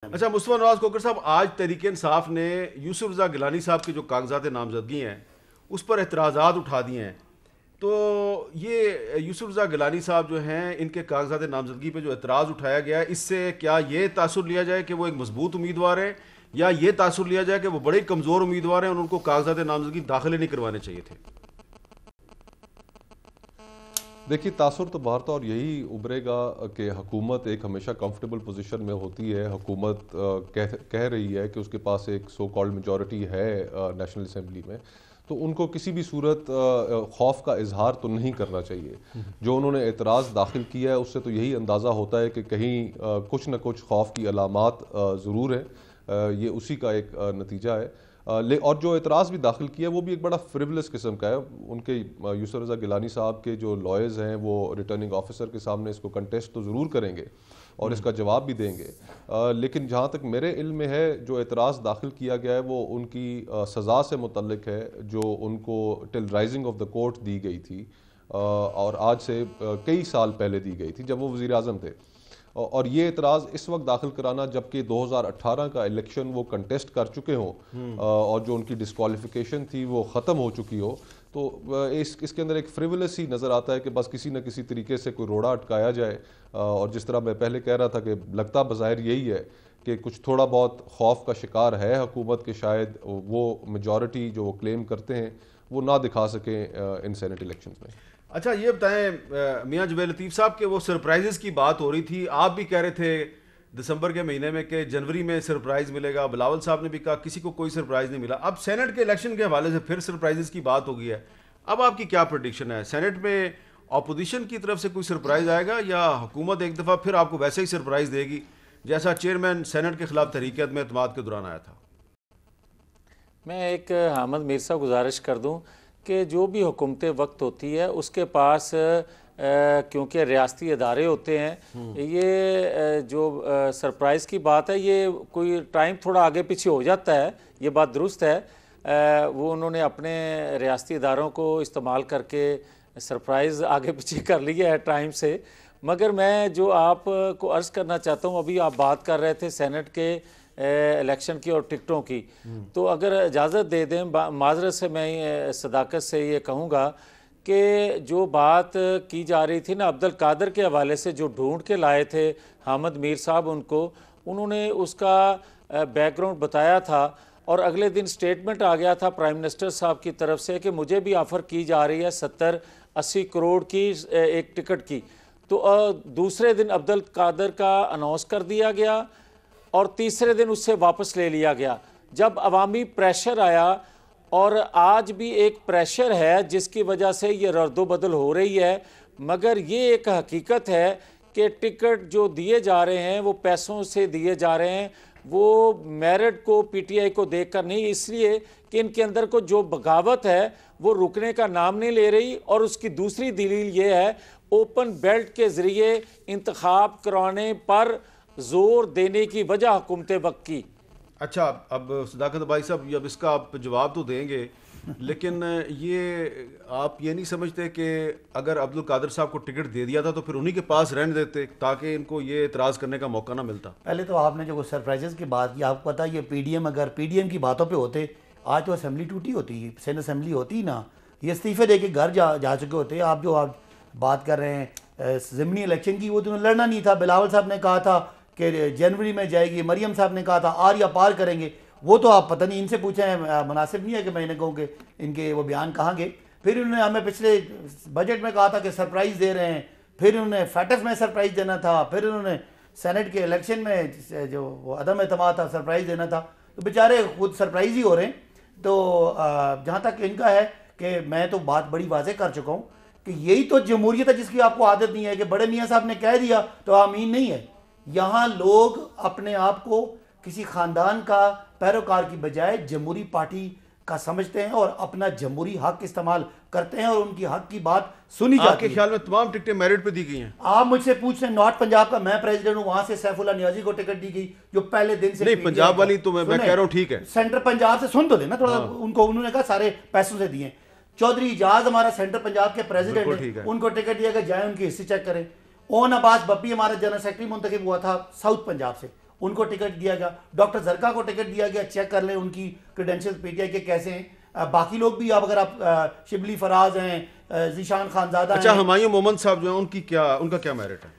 اچھا مصطفیٰ نواز کوکر صاحب، آج تحریک انصاف نے یوسف رضا گیلانی صاحب کے جو کاغذات نامزدگی ہیں اس پر اعتراضات اٹھا دیے ہیں. تو یہ یوسف رضا گیلانی صاحب جو ہیں، ان کے کاغذات نامزدگی پہ جو اعتراض اٹھایا گیا ہے، اس سے کیا یہ تاثر لیا جائے کہ وہ ایک مضبوط امیدوار ہیں، یا یہ تاثر لیا جائے کہ وہ بڑے کمزور امیدوار ہیں اور ان کو کاغذات نامزدگی داخل ہی نہیں کروانے چاہیے تھے؟ دیکھیے، تاثر تو بہرطور یہی ابھرے گا کہ حکومت ایک ہمیشہ کمفرٹیبل پوزیشن میں ہوتی ہے. حکومت کہہ رہی ہے کہ اس کے پاس ایک سو کالڈ میجورٹی ہے نیشنل اسمبلی میں، تو ان کو کسی بھی صورت خوف کا اظہار تو نہیں کرنا چاہیے. جو انہوں نے اعتراض داخل کیا ہے اس سے تو یہی اندازہ ہوتا ہے کہ کہیں کچھ نہ کچھ خوف کی علامات ضرور ہیں. یہ اسی کا ایک نتیجہ ہے. اور جو اعتراض بھی داخل کیا وہ بھی ایک بڑا فریولس قسم کا ہے. ان کے یوسف رضا گیلانی صاحب کے جو لائرز ہیں وہ ریٹرننگ آفیسر کے سامنے اس کو کنٹیسٹ تو ضرور کریں گے اور اس کا جواب بھی دیں گے، لیکن جہاں تک میرے علم میں ہے جو اعتراض داخل کیا گیا ہے وہ ان کی سزا سے متعلق ہے جو ان کو ٹل رائزنگ آف دا کورٹ دی گئی تھی، اور آج سے کئی سال پہلے دی گئی تھی جب وہ وزیر اعظم تھے. اور یہ اعتراض اس وقت داخل کرانا جبکہ 2018 کا الیکشن وہ کنٹیسٹ کر چکے ہوں اور جو ان کی ڈسکوالیفیکیشن تھی وہ ختم ہو چکی ہو، تو اس کے اندر ایک فریولس ہی نظر آتا ہے کہ بس کسی نہ کسی طریقے سے کوئی روڑا اٹکایا جائے. اور جس طرح میں پہلے کہہ رہا تھا کہ لگتا بظاہر یہی ہے کہ کچھ تھوڑا بہت خوف کا شکار ہے حکومت کے، شاید وہ میجورٹی جو وہ کلیم کرتے ہیں وہ نہ دکھا سکیں ان سینٹ الیکشنز میں. اچھا یہ بتائیں میاں جبیل لطیف صاحب کہ وہ سرپرائزز کی بات ہو رہی تھی، آپ بھی کہہ رہے تھے دسمبر کے مہینے میں کہ جنوری میں سرپرائز ملے گا، بلاول صاحب نے بھی کہا کسی کو کوئی سرپرائز نہیں ملا. اب سینٹ کے الیکشن کے حوالے سے پھر سرپرائزز کی بات ہو گئی ہے. اب آپ کی کیا پریڈکشن ہے؟ سینٹ میں اپوزیشن کی طرف سے کوئی سرپرائز آئے گا یا حکومت ایک دفعہ پھر آپ کو ویسے ہی سرپرائز دے گی جیسا چیئرمین سینٹ کے خلاف تحریک عدم اعتماد کے دوران آیا تھا؟ میں ایک حامد میر صاحب گزارش کر دوں کہ جو بھی حکومت وقت ہوتی ہے اس کے پاس کیونکہ ریاستی ادارے ہوتے ہیں، یہ جو سرپرائز کی بات ہے یہ کوئی ٹائم تھوڑا آگے پیچھے ہو جاتا ہے، یہ بات درست ہے. وہ انہوں نے اپنے ریاستی اداروں کو استعمال کر کے سرپرائز آگے پیچھے کر لیا ہے ٹائم سے. مگر میں جو آپ کو عرض کرنا چاہتا ہوں، ابھی آپ بات کر رہے تھے سینٹ کے الیکشن کی اور ٹکٹوں کی، تو اگر اجازت دے دیں معذرت سے میں صداقت سے یہ کہوں گا کہ جو بات کی جا رہی تھی نا عبد القادر کے حوالے سے، جو ڈھونڈ کے لائے تھے حامد میر صاحب انہوں نے اس کا بیک گراؤنڈ بتایا تھا، اور اگلے دن سٹیٹمنٹ آ گیا تھا پرائم منسٹر صاحب کی طرف سے کہ مجھے بھی آفر کی جا رہی ہے 70-80 کروڑ کی ایک ٹکٹ کی. تو دوسرے دن عبد القادر کا اناؤنس کر دیا گیا اور تیسرے دن اس سے واپس لے لیا گیا. جب عوامی پریشر آیا، اور آج بھی ایک پریشر ہے جس کی وجہ سے یہ رد و بدل ہو رہی ہے، مگر یہ ایک حقیقت ہے کہ ٹکٹ جو دیے جا رہے ہیں وہ پیسوں سے دیے جا رہے ہیں، وہ میرٹ کو پی ٹی آئی کو دیکھ کر نہیں، اس لیے کہ ان کے اندر کو جو بغاوت ہے وہ رکنے کا نام نہیں لے رہی. اور اس کی دوسری دلیل یہ ہے اوپن بیلٹ کے ذریعے انتخاب کرانے پر زور دینے کی وجہ حکومت وقت کی. اچھا اب صداقت بھائی صاحب، اب اس کا آپ جواب تو دیں گے، لیکن یہ آپ یہ نہیں سمجھتے کہ اگر عبد القادر صاحب کو ٹکٹ دے دیا تھا تو پھر انہی کے پاس رہنے دیتے تاکہ ان کو یہ اعتراض کرنے کا موقع نہ ملتا؟ پہلے تو آپ نے جو سرپرائزز کی بات کی، آپ کو پتہ یہ پی ڈی ایم، اگر پی ڈی ایم کی باتوں پہ ہوتے آج تو اسمبلی ٹوٹی ہوتی، سینٹ اسمبلی ہوتی نا، یہ استعفے دے کے گھر جا چکے ہوتے. آپ جو بات کر رہے ہیں ضمنی الیکشن کی، وہ تو لڑنا نہیں تھا. بلاول صاحب نے کہا تھا کہ جنوری میں جائے گی، مریم صاحب نے کہا تھا آر یا پار کریں گے. وہ تو آپ پتہ نہیں ان سے پوچھیں، مناسب نہیں ہے کہ میں انہیں کہوں کہ ان کے وہ بیان کہاں گے. پھر انہوں نے ہمیں پچھلے بجٹ میں کہا تھا کہ سرپرائز دے رہے ہیں، پھر انہوں نے فیٹس میں سرپرائز دینا تھا، پھر انہوں نے سینٹ کے الیکشن میں جو وہ عدم اعتماد تھا سرپرائز دینا تھا. تو بیچارے خود سرپرائز ہی ہو رہے ہیں. تو جہاں تک ان کا ہے کہ میں تو بات بڑی واضح کر چکا ہوں کہ یہی تو جمہوریت ہے جس کی آپ کو عادت نہیں ہے کہ بڑے میاں صاحب نے کہہ دیا تو آمین نہیں ہے. یہاں لوگ اپنے آپ کو کسی خاندان کا پیروکار کی بجائے جمہوری پارٹی کا سمجھتے ہیں اور اپنا جمہوری حق استعمال کرتے ہیں اور ان کی حق کی بات سنی جاتی ہے. آپ کے خیال میں تمام ٹکٹیں میرٹ پہ دی گئی ہیں؟ آپ مجھ سے پوچھ رہے ہیں نارتھ پنجاب کا میں پریزیڈنٹ ہوں، وہاں سے سیف اللہ نیازی کو ٹکٹ دی گئی جو پہلے دن سے. نہیں پنجاب والی تو میں کہہ رہا ہوں ٹھیک ہے، سینٹر پنجاب سے سن تو لینا تھوڑا. ان کو انہوں نے کہا سارے پیسوں سے دیے. چودھری اجاز ہمارا سینٹر پنجاب کے پریزیڈنٹ ہیں، ان کو ٹکٹ دیا کہ جائیں ان کی ہسٹری چیک کریں. اون عباس بپی ہمارا جنرل سیکرٹری منتخب ہوا تھا ساؤتھ پنجاب سے، ان کو ٹکٹ دیا گیا. ڈاکٹر زرکا کو ٹکٹ دیا گیا, چیک کر لیں ان کی کریڈینشیل پی ٹی آئی کے کیسے ہیں. باقی لوگ بھی اگر آپ شبلی فراز ہیں, ذیشان خانزادہ ہیں. اچھا, ہمایوں محمد صاحب جو ہیں ان کا کیا میرٹ ہے؟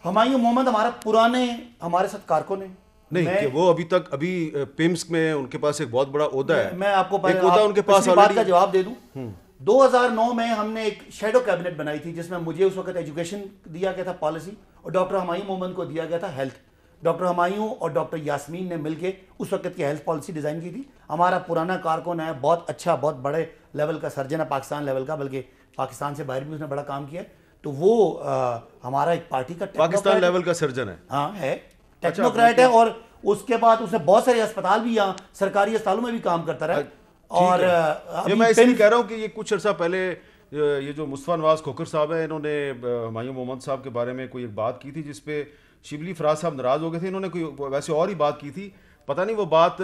ہمایوں محمد ہمارے ساتھ کارکن ہیں. نہیں کہ وہ ابھی پیمس میں ان کے پاس ایک بہت بڑا عہدہ ہے. میں آپ کو ان کے پاس بات کا جواب دے دوں. 2009 میں ہم نے ایک شیڈو کیبنٹ بنائی تھی جس میں مجھے اس وقت ایجوکیشن دیا گیا تھا پالیسی, اور ڈاکٹر ہمایوں محمد کو دیا گیا تھا ہیلتھ. ڈاکٹر ہمایوں اور ڈاکٹر یاسمین نے مل کے اس وقت کی ہیلتھ پالیسی ڈیزائن کی تھی. ہمارا پرانا کارکن ہے, بہت اچھا, بہت بڑے لیول کا سرجن ہے, پاکستان لیول کا, بلکہ پاکستان سے باہر بھی اس نے بڑا کام کیا ہے. تو وہ ہمارا ایک پارٹی کا پاکستان لیول کا سرجن ہے. ہاں ہے, ٹیکنوکریٹ ہے. اور اس کے بعد اس نے بہت سارے اسپتال بھی, یہاں سرکاری اسپتالوں میں بھی کام کرتا رہا. اور میں اس لیے کہہ رہا ہوں کہ یہ کچھ عرصہ پہلے یہ جو مصطفیٰ نواز کھوکھر صاحب ہیں, انہوں نے ہمایوں محمد صاحب کے بارے میں کوئی ایک بات کی تھی جس پہ شبلی فراز صاحب ناراض ہو گئے تھے. انہوں نے کوئی ویسے اور ہی بات کی تھی, پتہ نہیں وہ بات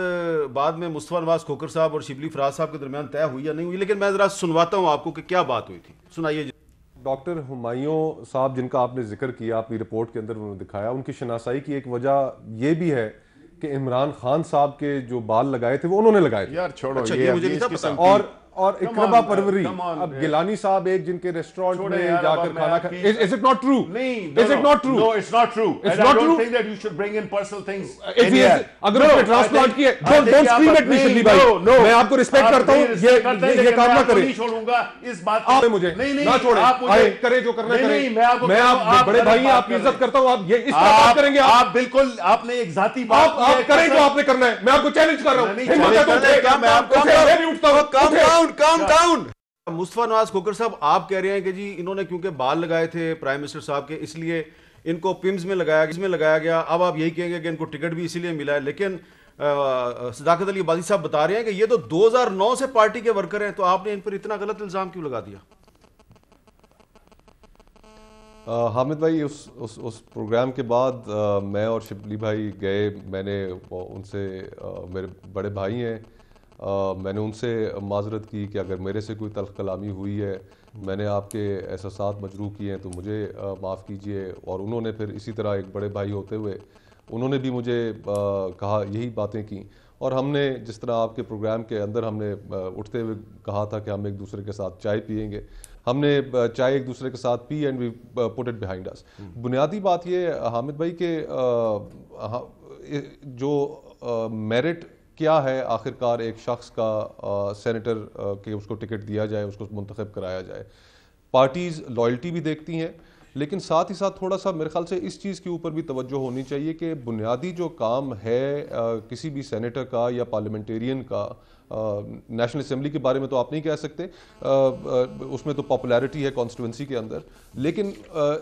بعد میں مصطفیٰ نواز کھوکھر صاحب اور شبلی فراز صاحب کے درمیان طے ہوئی یا نہیں ہوئی, لیکن میں ذرا سنواتا ہوں آپ کو کہ کیا بات ہوئی تھی. سنائیے. ڈاکٹر ہمایوں صاحب جن کا آپ نے ذکر کیا اپنی رپورٹ کے اندر انہوں نے دکھایا, ان کی شناسائی کی ایک وجہ یہ بھی ہے کہ عمران خان صاحب کے جو بال لگائے تھے وہ انہوں نے لگائے تھے. یار چھوڑو, یہ مجھے نہیں تھا پتا. اور اقربا پروری, اب گیلانی صاحب ایک جن کے ریسٹورنٹ میں جا کر کھانا کھا, is it not true? Is it not true? No, it's not true. It's And not I don't true. think that you should bring in personal things. If he is, اگر اس نے ٹرانسپلانٹ کیا ہے, don't scream at me Shibli بھائی, میں آپ کو respect کرتا ہوں, یہ کام نہ کریں. نہیں چھوڑوں گا اس بات آپ مجھے نہ چھوڑیں, آئے کریں جو کرنا کریں. میں آپ بڑے بھائی ہیں, آپ کی عزت کرتا ہوں, آپ یہ اس طرح بات کریں گے. آپ بالکل, آپ نے ایک ذاتی بات, آپ کریں جو آپ نے کرنا ہے. میں آپ کو چیلنج کر رہا ہوں. مصطفیٰ نواز کھوکھر صاحب آپ کہہ رہے ہیں کہ جی انہوں نے کیونکہ بال لگائے تھے پرائم منسٹر صاحب کے, اس لیے ان کو پمز میں لگایا گیا. اب آپ یہی کہیں گے کہ ان کو ٹکٹ بھی اسی لیے ملا ہے. لیکن صداقت علی عبادی صاحب بتا رہے ہیں کہ یہ تو 2009 سے پارٹی کے ورکر ہیں, تو آپ نے ان پر اتنا غلط الزام کیوں لگا دیا؟ حامد بھائی, اس پروگرام کے بعد میں اور شبلی بھائی گئے, میں نے ان سے, میرے بڑے بھائی ہیں, میں نے ان سے معذرت کی کہ اگر میرے سے کوئی تلخ کلامی ہوئی ہے, میں نے آپ کے احساسات مجروح کیے ہیں تو مجھے معاف کیجئے. اور انہوں نے پھر اسی طرح ایک بڑے بھائی ہوتے ہوئے انہوں نے بھی مجھے کہا, یہی باتیں کی. اور ہم نے جس طرح آپ کے پروگرام کے اندر ہم نے اٹھتے ہوئے کہا تھا کہ ہم ایک دوسرے کے ساتھ چائے پیئیں گے, ہم نے چائے ایک دوسرے کے ساتھ P and V put it behind us. بنیادی بات یہ حامد بھائی کہ جو میرٹ کیا ہے آخر کار ایک شخص کا سینیٹر کہ اس کو ٹکٹ دیا جائے, اس کو منتخب کرایا جائے. پارٹیز لائلٹی بھی دیکھتی ہیں, لیکن ساتھ ہی ساتھ تھوڑا سا میرے خیال سے اس چیز کے اوپر بھی توجہ ہونی چاہیے کہ بنیادی جو کام ہے کسی بھی سینیٹر کا یا پارلیمنٹیرین کا, نیشنل اسمبلی کے بارے میں تو آپ نہیں کہہ سکتے, اس میں تو پاپولیرٹی ہے کانسٹیٹوئنسی کے اندر, لیکن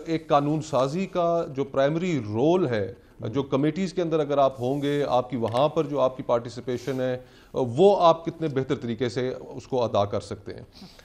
ایک قانون سازی کا جو پرائمری رول ہے, جو کمیٹیز کے اندر اگر آپ ہوں گے, آپ کی وہاں پر جو آپ کی پارٹیسپیشن ہے وہ آپ کتنے بہتر طریقے سے اس کو ادا کر سکتے ہیں.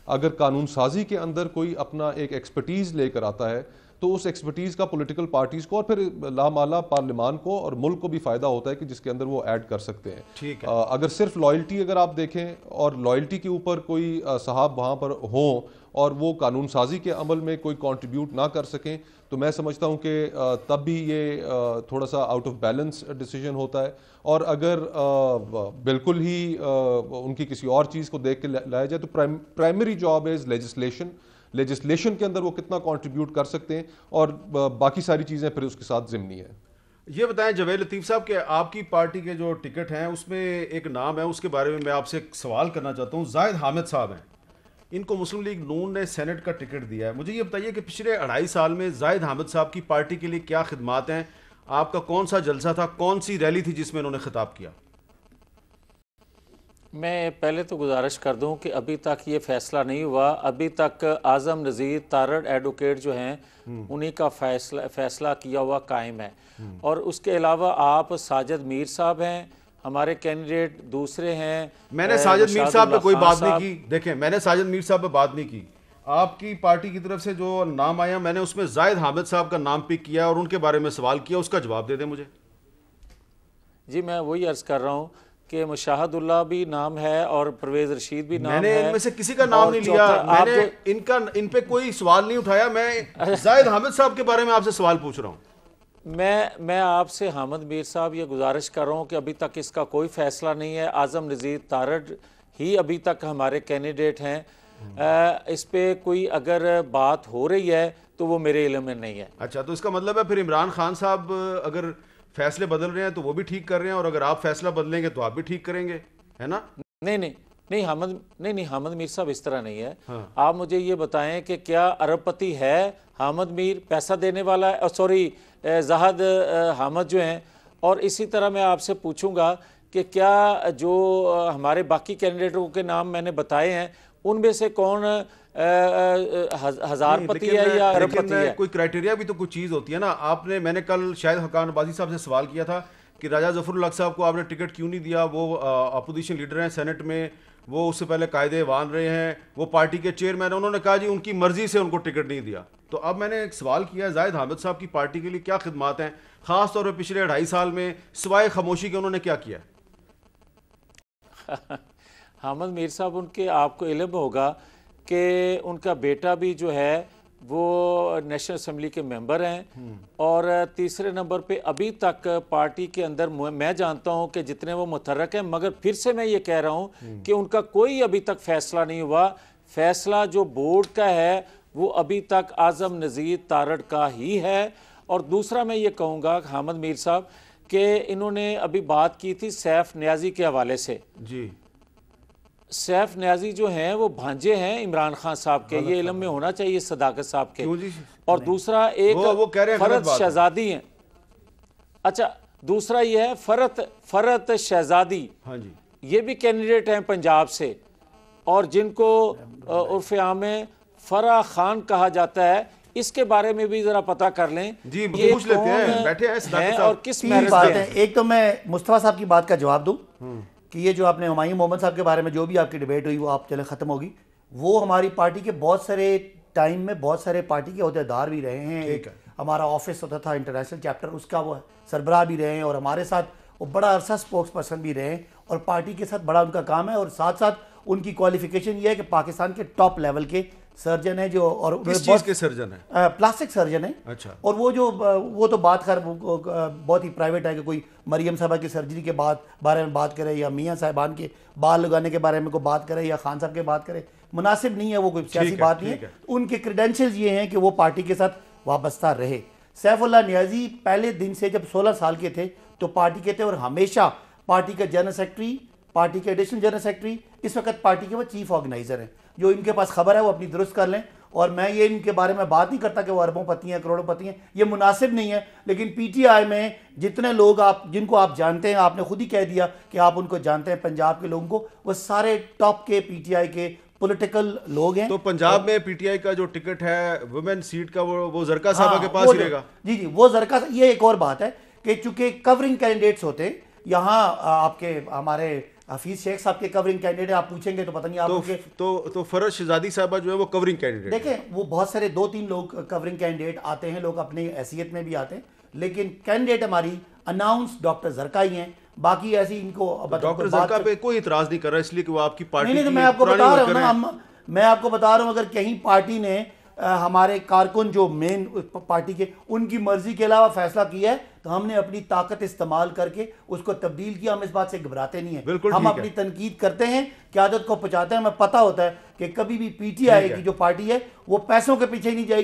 اگر قانون سازی کے اندر کوئی اپنا ایک ایکسپرٹیز لے کر آتا ہے تو اس ایکسپرٹیز کا پولیٹیکل پارٹیز کو اور پھر لامالا پارلیمان کو اور ملک کو بھی فائدہ ہوتا ہے کہ جس کے اندر وہ ایڈ کر سکتے ہیں. ٹھیک ہے. اگر صرف لائلٹی اگر آپ دیکھیں اور لائلٹی کے اوپر کوئی صاحب وہاں پر ہوں اور وہ قانون سازی کے عمل میں کوئی کنٹریبیوٹ نہ کر سکیں تو میں سمجھتا ہوں کہ تب بھی یہ تھوڑا سا آؤٹ آف بیلنس ڈیسیجن ہوتا ہے. اور اگر بالکل ہی ان کی کسی اور چیز کو دیکھ کے لایا جائے تو پرائمری جاب از لیجسلیشن کے اندر وہ کتنا کنٹریبیوٹ کر سکتے ہیں, اور باقی ساری چیزیں پھر اس کے ساتھ ضمنی ہیں. یہ بتائیں جاوید لطیف صاحب کہ آپ کی پارٹی کے جو ٹکٹ ہیں اس میں ایک نام ہے, اس کے بارے میں آپ سے ایک سوال کرنا چاہتا ہوں. زاہد حامد صاحب ہیں, ان کو مسلم لیگ نون نے سینٹ کا ٹکٹ دیا ہے. مجھے یہ بتائیے کہ پچھلے 2.5 سال میں زاہد حامد صاحب کی پارٹی کے لیے کیا خدمات ہیں, آپ کا کون سا جلسہ تھا, کون سی ریلی تھی جس میں انہوں نے خطاب کیا؟ میں پہلے تو گزارش کر دوں کہ ابھی تک یہ فیصلہ نہیں ہوا, ابھی تک اعظم نذیر تارڑ ایڈوکیٹ جو ہیں انہی کا فیصلہ کیا ہوا قائم ہے. اور اس کے علاوہ آپ ساجد میر صاحب ہیں, ہمارے کینڈیڈیٹ دوسرے ہیں. میں نے ساجد میر صاحب پہ کوئی بات نہیں کی, دیکھیں میں نے ساجد میر صاحب پہ بات نہیں کی. آپ کی پارٹی کی طرف سے جو نام آیا میں نے اس میں زاہد حامد صاحب کا نام پک کیا اور ان کے بارے میں سوال کیا, اس کا جواب دے دیں مجھے. جی میں وہی عرض کر رہا ہوں کہ مشاہد اللہ بھی نام ہے اور پرویز رشید بھی نام ہے. میں نے ان میں سے کسی کا نام نہیں لیا, میں نے ان پہ کوئی سوال نہیں اٹھایا. میں زاہد حامد صاحب کے بارے میں آپ سے سوال پوچھ رہا ہوں. میں آپ سے حامد میر صاحب یہ گزارش کر رہا ہوں کہ ابھی تک اس کا کوئی فیصلہ نہیں ہے. اعظم نذیر تارڑ ہی ابھی تک ہمارے کینڈیڈیٹ ہیں. اس پہ کوئی اگر بات ہو رہی ہے تو وہ میرے علم میں نہیں ہے. اچھا، تو اس کا مطلب ہے پھر عمران خان صاحب اگر فیصلے بدل رہے ہیں تو وہ بھی ٹھیک کر رہے ہیں، اور اگر آپ فیصلہ بدلیں گے تو آپ بھی ٹھیک کریں گے، ہے نا؟ نہیں حامد میر صاحب اس طرح نہیں ہے. آپ مجھے یہ بتائیں کہ کیا ارب پتی ہے حامد میر، پیسہ دینے والا ہے؟ سوری، زاہد حامد جو ہیں. اور اسی طرح میں آپ سے پوچھوں گا کہ کیا جو ہمارے باقی کینڈیڈیٹوں کے نام میں نے بتائے ہیں ان میں سے کون ہزار پتی ہے یا ارب پتی ہے؟ کوئی کرائٹیریا بھی تو کوئی چیز ہوتی ہے نا. میں نے کل شاید حقان عباسی صاحب سے سوال کیا تھا کہ راجہ ظفر الحق صاحب کو آپ نے ٹکٹ کیوں نہیں دیا؟ وہ اپوزیشن لیڈر ہیں سینٹ میں، وہ اس سے پہلے قائد ایوان رہے ہیں، وہ پارٹی کے چیئرمین. انہوں نے کہا جی ان کی مرضی سے ان کو ٹکٹ نہیں دیا. تو اب میں نے ایک سوال کیا ہے، زاہد حامد صاحب کی پارٹی کے لیے کیا خدمات ہیں، خاص طور پہ پچھلے 2.5 سال میں سوائے خاموشی کے انہوں نے کیا کیا؟ حامد میر صاحب، ان کے آپ کو علم ہوگا کہ ان کا بیٹا بھی جو ہے وہ نیشنل اسمبلی کے ممبر ہیں. اور تیسرے نمبر پہ ابھی تک پارٹی کے اندر میں جانتا ہوں کہ جتنے وہ متحرک ہیں، مگر پھر سے میں یہ کہہ رہا ہوں کہ ان کا کوئی ابھی تک فیصلہ نہیں ہوا. فیصلہ جو بورڈ کا ہے وہ ابھی تک اعظم نذیر تارڑ کا ہی ہے. اور دوسرا میں یہ کہوں گا حامد میر صاحب کہ انہوں نے ابھی بات کی تھی سیف نیازی کے حوالے سے. جی، سیف نیازی جو ہیں وہ بھانجے ہیں عمران خان صاحب کے، یہ علم میں ہونا چاہیے صداقت صاحب کے. اور دوسرا ایک فرت شہزادی ہیں. اچھا، دوسرا یہ ہے فرت شہزادی، ہاں جی، یہ بھی کینڈیڈیٹ ہیں پنجاب سے، اور جن کو عرف عام میں فرح خان کہا جاتا ہے. اس کے بارے میں بھی ذرا پتہ کر لیں. جی پوچھ لیتے ہیں، بیٹھے ہیں صداقت صاحب. اور کس تین بات ہے. ایک تو میں مصطفیٰ صاحب کی بات کا جواب دوں کہ یہ جو آپ نے ہمایوں محمد صاحب کے بارے میں جو بھی آپ کی ڈیبیٹ ہوئی وہ آپ چلیں ختم ہوگی. وہ ہماری پارٹی کے بہت سارے ٹائم میں بہت سارے پارٹی کے عہدیدار بھی رہے ہیں. ایک ہمارا آفس ہوتا تھا انٹرنیشنل چیپٹر، اس کا وہ سربراہ بھی رہے ہیں، اور ہمارے ساتھ وہ بڑا عرصہ سپوکس پرسن بھی رہے ہیں، اور پارٹی کے ساتھ بڑا ان کا کام ہے. اور ساتھ ساتھ ان کی کوالیفیکیشن یہ ہے کہ پاکستان کے ٹاپ لیول کے سرجن ہیں جو، اور کس چیز کے سرجن ہیں؟ پلاسٹک سرجن ہیں. اچھا. اور وہ تو بات خیر بہت ہی پرائیویٹ ہے کہ کوئی مریم صاحبہ کی سرجری کے بارے میں بات کرے، یا میاں صاحبان کے بال لگانے کے بارے میں کوئی بات کرے، یا خان صاحب کے بات کرے، مناسب نہیں ہے. وہ کوئی سیاسی بات نہیں ہے. ان کے کریڈینشلز یہ ہیں کہ وہ پارٹی کے ساتھ وابستہ رہے. سیف اللہ نیازی پہلے دن سے جب 16 سال کے تھے تو پارٹی کے تھے، اور ہمیشہ پارٹی کا جنرل سیکرٹری، پارٹی کے ایڈیشنل جنرل سیکرٹری، اس وقت پارٹی کے وہ چیف آرگنائزر ہیں. جو ان کے پاس خبر ہے وہ اپنی درست کر لیں. اور میں یہ ان کے بارے میں بات نہیں کرتا کہ وہ اربوں پتی ہیں، کروڑوں پتی ہیں، یہ مناسب نہیں ہے. لیکن پی ٹی آئی میں جتنے لوگ جن کو آپ جانتے ہیں، آپ نے خود ہی کہہ دیا کہ آپ ان کو جانتے ہیں پنجاب کے لوگوں کو، وہ سارے ٹاپ کے پی ٹی آئی کے پولیٹیکل لوگ ہیں. تو پنجاب میں پی ٹی آئی کا جو ٹکٹ ہے ویمن سیٹ کا وہ زرکا صاحبہ کے پاس ہی رہے گا. جی وہ زرکا. یہ ایک اور بات ہے کہ چونکہ کورنگ کینڈیڈیٹس ہوتے ہیں یہاں، آپ کے ہمارے حفیظ شیخ صاحب کے کورنگ کینڈیڈیٹ آپ پوچھیں گے تو پتہ نہیں آپ تو فرت شہزادی صاحبہ جو ہے وہ کورنگ کینڈیڈیٹ. دیکھیں وہ بہت سارے 2-3 لوگ کورنگ کینڈیڈیٹ آتے ہیں، لوگ اپنی حیثیت میں بھی آتے ہیں، لیکن کینڈیڈیٹ ہماری اناؤنس ڈاکٹر زرکا ہی ہیں. باقی ایسی ان کو ڈاکٹر زرکا پہ کوئی اعتراض نہیں کر رہا اس لیے کہ وہ آپ کی پارٹی نہیں. میں آپ کو بتا رہا ہوں نا، میں آپ کو بتا رہا ہوں اگر کہیں پارٹی نے ہمارے کارکن جو مین پارٹی کے ان کی مرضی کے علاوہ فیصلہ کیا ہے تو ہم نے اپنی طاقت استعمال کر کے اس کو تبدیل کیا. ہم اس بات سے گھبراتے نہیں ہیں. ہم اپنی تنقید کرتے ہیں، قیادت کو پہنچاتے ہیں. ہمیں پتہ ہوتا ہے کہ کبھی بھی پی ٹی آئی کی جو پارٹی ہے وہ پیسوں کے پیچھے نہیں جائے گی.